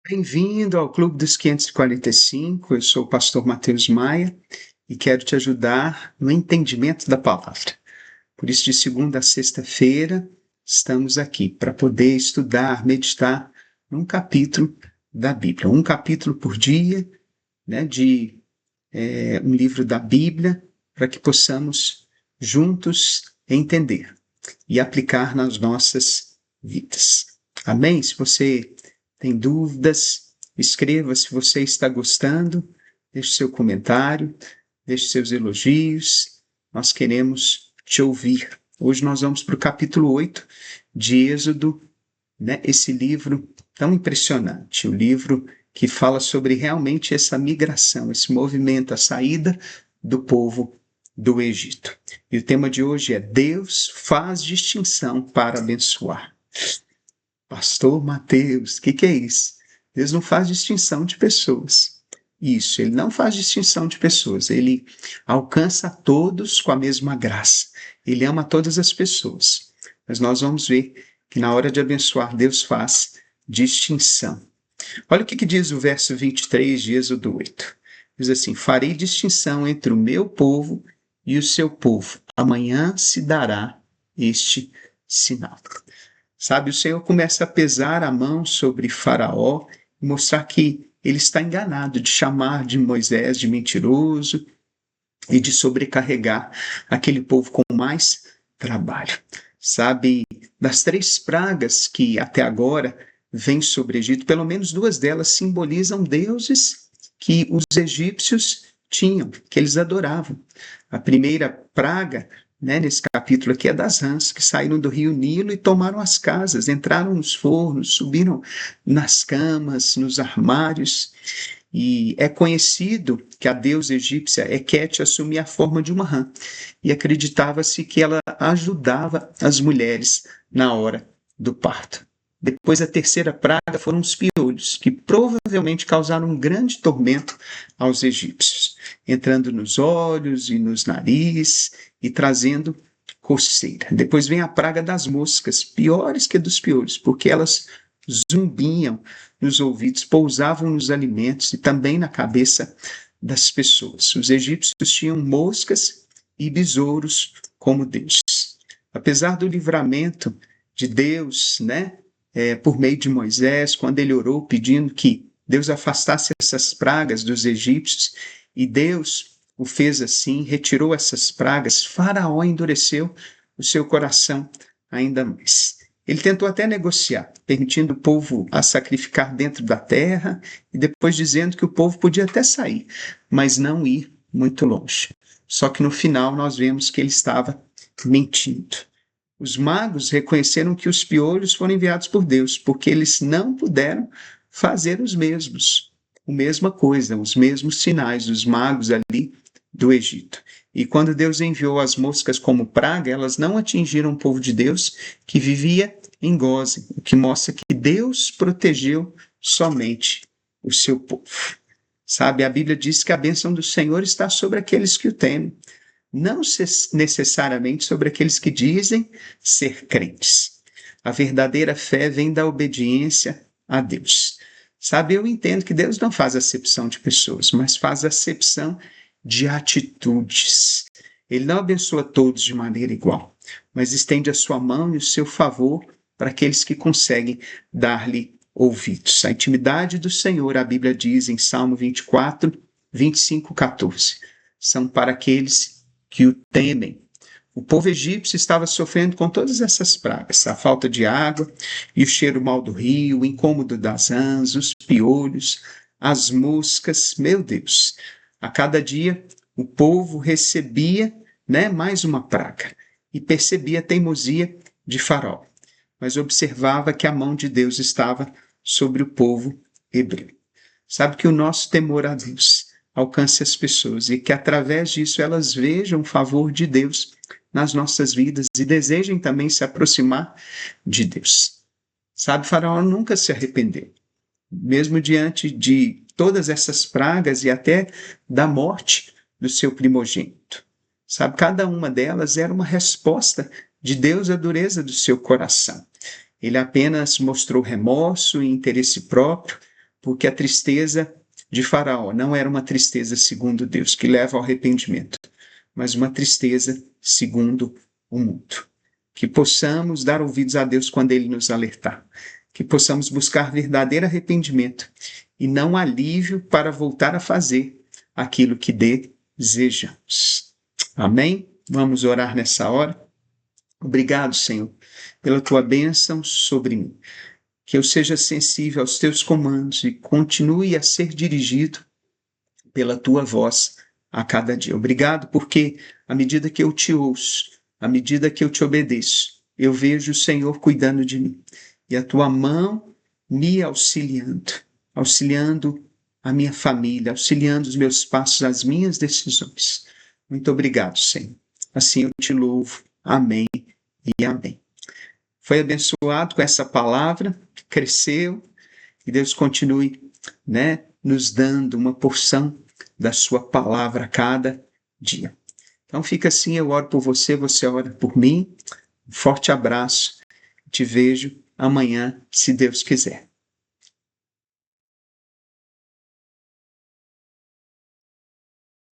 Bem-vindo ao Clube dos 545. Eu sou o pastor Mateus Maia e quero te ajudar no entendimento da palavra. Por isso, de segunda a sexta-feira, estamos aqui para poder estudar, meditar num capítulo da Bíblia. Um capítulo por dia, né, de um livro da Bíblia, para que possamos juntos entender e aplicar nas nossas vidas. Amém? Se você tem dúvidas, escreva se você está gostando, deixe seu comentário, deixe seus elogios, nós queremos te ouvir. Hoje nós vamos para o capítulo 8 de Êxodo, né? Esse livro tão impressionante, o livro que fala sobre realmente essa migração, esse movimento, a saída do povo do Egito. E o tema de hoje é Deus faz distinção para abençoar. Pastor Mateus, o que é isso? Deus não faz distinção de pessoas. Isso, ele não faz distinção de pessoas. Ele alcança a todos com a mesma graça. Ele ama todas as pessoas. Mas nós vamos ver que na hora de abençoar, Deus faz distinção. Olha o que diz o verso 23 de Êxodo 8. Diz assim: farei distinção entre o meu povo e o seu povo. Amanhã se dará este sinal. Sabe, o Senhor começa a pesar a mão sobre Faraó e mostrar que ele está enganado de chamar de Moisés de mentiroso e de sobrecarregar aquele povo com mais trabalho. Sabe, das 3 pragas que até agora vêm sobre o Egito, pelo menos 2 delas simbolizam deuses que os egípcios tinham, que eles adoravam. A primeira praga, né, nesse capítulo aqui, é das rãs, que saíram do rio Nilo e tomaram as casas, entraram nos fornos, subiram nas camas, nos armários. E é conhecido que a deusa egípcia Hequete assumia a forma de uma rã, e acreditava-se que ela ajudava as mulheres na hora do parto. Depois, a terceira praga foram os piolhos, que provavelmente causaram um grande tormento aos egípcios, entrando nos olhos e nos narizes e trazendo coceira. Depois vem a praga das moscas, piores que a dos piolhos, porque elas zumbiam nos ouvidos, pousavam nos alimentos e também na cabeça das pessoas. Os egípcios tinham moscas e besouros como deuses. Apesar do livramento de Deus, né, por meio de Moisés, quando ele orou pedindo que Deus afastasse essas pragas dos egípcios, e Deus o fez assim, retirou essas pragas, Faraó endureceu o seu coração ainda mais. Ele tentou até negociar, permitindo o povo a sacrificar dentro da terra e depois dizendo que o povo podia até sair, mas não ir muito longe. Só que no final nós vemos que ele estava mentindo. Os magos reconheceram que os piolhos foram enviados por Deus, porque eles não puderam fazer a mesma coisa, os mesmos sinais dos magos ali do Egito. E quando Deus enviou as moscas como praga, elas não atingiram o povo de Deus que vivia em Gósen, o que mostra que Deus protegeu somente o seu povo. Sabe, a Bíblia diz que a bênção do Senhor está sobre aqueles que o temem, não necessariamente sobre aqueles que dizem ser crentes. A verdadeira fé vem da obediência a Deus. Sabe, eu entendo que Deus não faz acepção de pessoas, mas faz acepção de atitudes. Ele não abençoa todos de maneira igual, mas estende a sua mão e o seu favor para aqueles que conseguem dar-lhe ouvidos. A intimidade do Senhor, a Bíblia diz em Salmo 24, 25, 14, são para aqueles que o temem. O povo egípcio estava sofrendo com todas essas pragas, a falta de água e o cheiro mau do rio, o incômodo das rãs, os piolhos, as moscas, meu Deus. A cada dia o povo recebia, né, mais uma praga e percebia a teimosia de Faraó, mas observava que a mão de Deus estava sobre o povo hebreu. Sabe que o nosso temor a Deus alcance as pessoas e que através disso elas vejam o favor de Deus nas nossas vidas e desejem também se aproximar de Deus. Sabe, Faraó nunca se arrependeu, mesmo diante de todas essas pragas e até da morte do seu primogênito. Sabe, cada uma delas era uma resposta de Deus à dureza do seu coração. Ele apenas mostrou remorso e interesse próprio, porque a tristeza de Faraó não era uma tristeza segundo Deus, que leva ao arrependimento, mas uma tristeza segundo o mundo. Que possamos dar ouvidos a Deus quando Ele nos alertar, que possamos buscar verdadeiro arrependimento e não alívio para voltar a fazer aquilo que desejamos. Amém? Vamos orar nessa hora. Obrigado, Senhor, pela tua bênção sobre mim. Que eu seja sensível aos teus comandos e continue a ser dirigido pela tua voz a cada dia. Obrigado porque, à medida que eu te ouço, à medida que eu te obedeço, eu vejo o Senhor cuidando de mim e a tua mão me auxiliando a minha família, auxiliando os meus passos, as minhas decisões. Muito obrigado, Senhor. Assim eu te louvo. Amém e amém. Foi abençoado com essa palavra, cresceu, e Deus continue, nos dando uma porção da sua palavra a cada dia. Então fica assim, eu oro por você, você ora por mim. Um forte abraço. Te vejo amanhã, se Deus quiser.